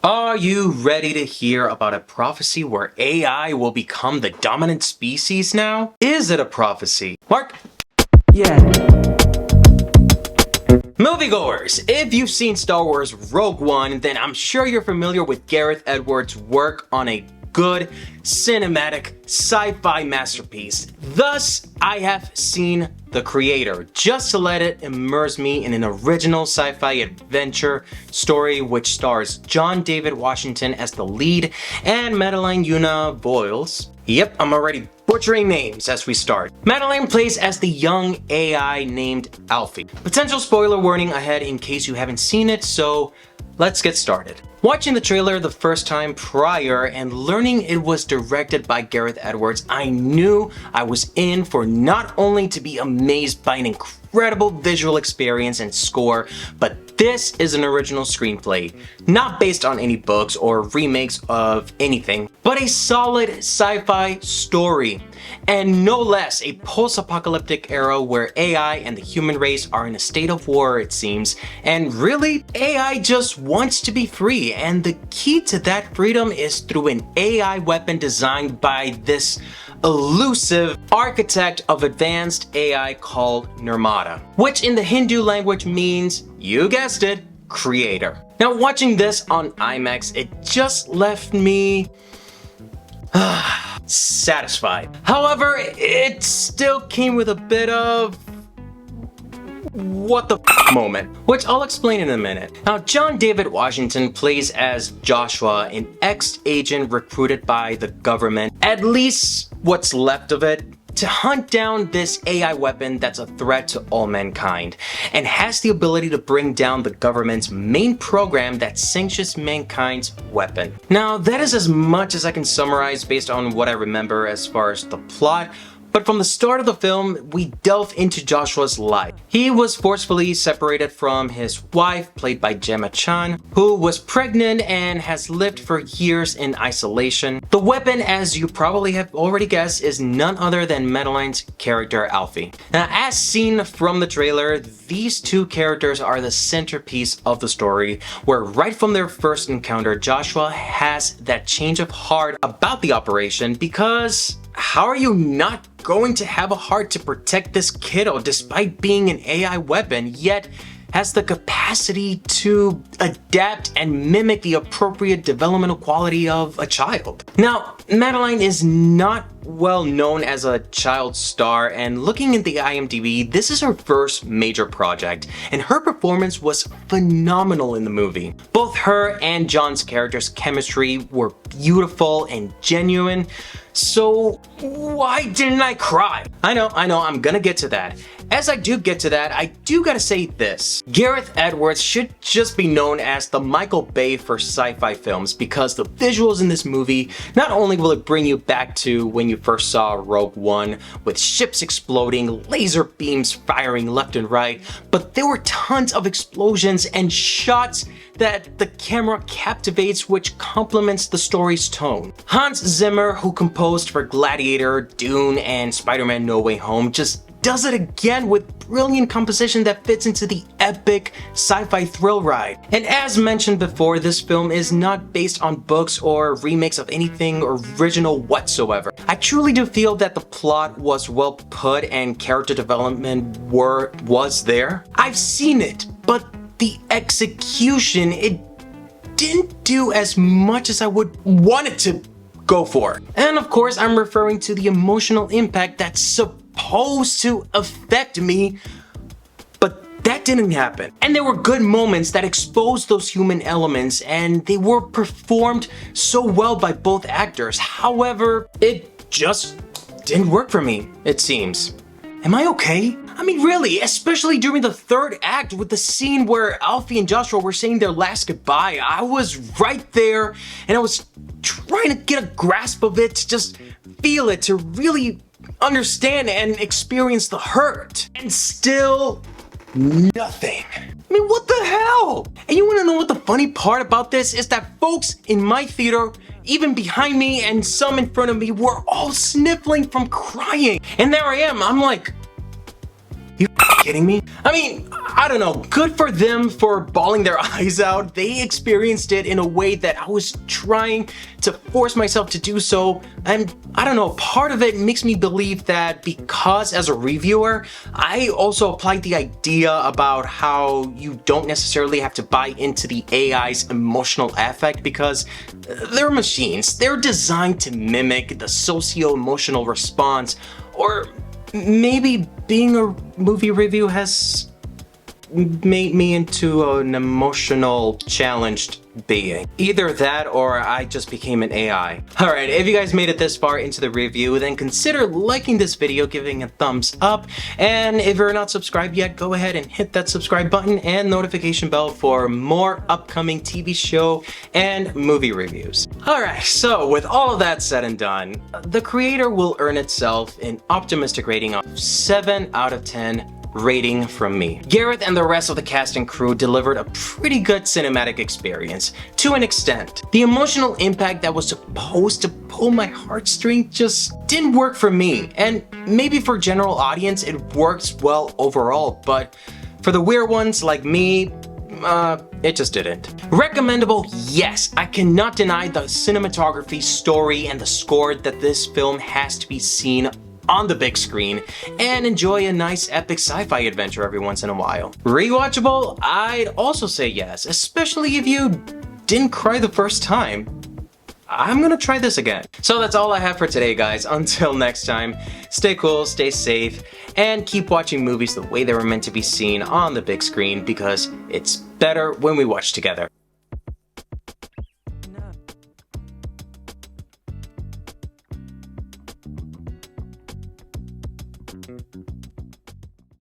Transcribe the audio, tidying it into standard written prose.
Are you ready to hear about a prophecy where AI will become the dominant species now? Is it a prophecy? Mark? Yeah. Moviegoers, if you've seen Star Wars Rogue One, then I'm sure you're familiar with Gareth Edwards' work on a good cinematic sci-fi masterpiece. Thus, I have seen The Creator, just to let it immerse me in an original sci-fi adventure story which stars John David Washington as the lead and Madeleine Yuna Voiles. Yep, I'm already butchering names as we start. Madeleine plays as the young AI named Alfie. Potential spoiler warning ahead in case you haven't seen it, so let's get started. Watching the trailer the first time prior and learning it was directed by Gareth Edwards, I knew I was in for not only to be amazed by an incredible visual experience and score, but this is an original screenplay, not based on any books or remakes of anything, but a solid sci-fi story. And no less a post-apocalyptic era where AI and the human race are in a state of war, it seems, and really, AI just wants to be free, and the key to that freedom is through an AI weapon designed by this elusive architect of advanced AI called Nirmata, which in the Hindu language means, you guessed it, creator. Now watching this on IMAX, it just left me satisfied. However, it still came with a bit of what the moment, which I'll explain in a minute. Now, John David Washington plays as Joshua, an ex-agent recruited by the government, at least what's left of it, to hunt down this AI weapon that's a threat to all mankind, and has the ability to bring down the government's main program that sanctions mankind's weapon. Now, that is as much as I can summarize based on what I remember as far as the plot. But from the start of the film, we delve into Joshua's life. He was forcefully separated from his wife, played by Gemma Chan, who was pregnant and has lived for years in isolation. The weapon, as you probably have already guessed, is none other than Madeleine's character, Alfie. Now, as seen from the trailer, these two characters are the centerpiece of the story, where right from their first encounter, Joshua has that change of heart about the operation because how are you not going to have a heart to protect this kiddo despite being an AI weapon, yet has the capacity to adapt and mimic the appropriate developmental quality of a child? Now, Madeleine is not well known as a child star, and looking at the IMDb, this is her first major project, and her performance was phenomenal in the movie. Both her and John's character's chemistry were beautiful and genuine, so why didn't I cry? I know, I'm gonna get to that. As I do get to that, I do gotta say this. Gareth Edwards should just be known as the Michael Bay for sci-fi films, because the visuals in this movie, not only will it bring you back to when you first saw Rogue One, with ships exploding, laser beams firing left and right, but there were tons of explosions and shots that the camera captivates, which complements the story's tone. Hans Zimmer, who composed for Gladiator, Dune, and Spider-Man No Way Home, just does it again with brilliant composition that fits into the epic sci-fi thrill ride. And as mentioned before, this film is not based on books or remakes of anything original whatsoever. I truly do feel that the plot was well put and character development was there. I've seen it, but the execution, it didn't do as much as I would want it to go for. And of course, I'm referring to the emotional impact that's supposed to affect me, but that didn't happen. And there were good moments that exposed those human elements, and they were performed so well by both actors. However, it just didn't work for me, it seems. Am I okay? I mean, really, especially during the third act with the scene where Alfie and Joshua were saying their last goodbye. I was right there and I was trying to get a grasp of it, to just feel it, to really understand and experience the hurt. And still, nothing. I mean, what the hell? And you wanna know what the funny part about this is? That folks in my theater, even behind me and some in front of me, were all sniffling from crying. And there I am, I'm like, you Kidding me? I mean, I don't know, good for them for bawling their eyes out. They experienced it in a way that I was trying to force myself to do so, and I don't know, part of it makes me believe that because as a reviewer, I also applied the idea about how you don't necessarily have to buy into the AI's emotional affect because they're machines. They're designed to mimic the socio-emotional response, or maybe being a movie review has made me into an emotional challenged being. Either that or I just became an AI. Alright, if you guys made it this far into the review, then consider liking this video, giving a thumbs up, and if you're not subscribed yet, go ahead and hit that subscribe button and notification bell for more upcoming TV show and movie reviews. Alright, so with all of that said and done, The Creator will earn itself an optimistic rating of 7 out of 10 rating from me. Gareth and the rest of the cast and crew delivered a pretty good cinematic experience, to an extent. The emotional impact that was supposed to pull my heartstring just didn't work for me, and maybe for general audience it works well overall, but for the weird ones like me, it just didn't. Recommendable, yes. I cannot deny the cinematography, story, and the score that this film has to be seen on the big screen and enjoy a nice epic sci-fi adventure every once in a while. Rewatchable? I'd also say yes, especially if you didn't cry the first time. I'm gonna try this again. So that's all I have for today, guys. Until next time, stay cool, stay safe, and keep watching movies the way they were meant to be seen on the big screen because it's better when we watch together.